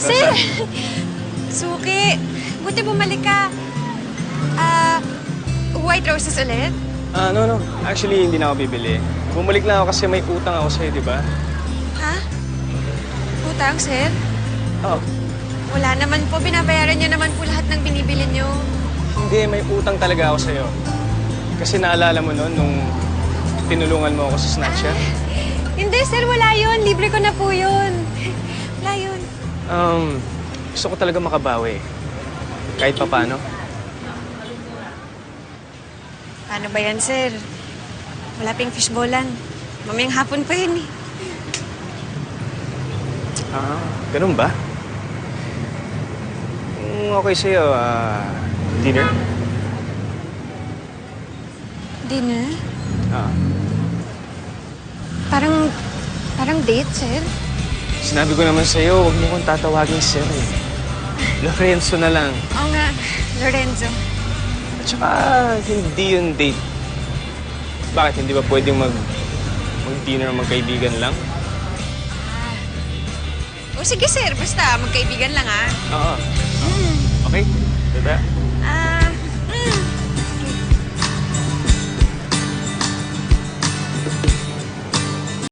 Sir! Suki! Buti bumalik ka. White roses ulit? No. Actually, hindi na ako bibili. Bumalik lang ako kasi may utang ako sa'yo, di ba? Ha? Utang, sir? Oo. Wala naman po. Binabayaran niyo naman po lahat ng binibili niyo. Hindi, may utang talaga ako sa'yo. Kasi naalala mo noon nung tinulungan mo ako sa Snatcher? Hindi, sir. Wala yun. Libre ko na po yun. Wala yun. Gusto ko talaga makabawi. Kahit pa paano. Paano ba yan, sir? Wala ping fishbowlan. Mamayang hapon pa yun eh. Ganun ba? Okay sa'yo, dinner? Dinner? Ah. Parang date, sir? Sinabi ko naman sa'yo, huwag mo kong tatawagin sir eh. Lorenzo na lang. Oo nga, Lorenzo. At saka, hindi yun date. Bakit? Hindi ba pwedeng mag-dinner o magkaibigan lang? O sige, sir. Basta magkaibigan lang, ah. Oo. Okay? Diba?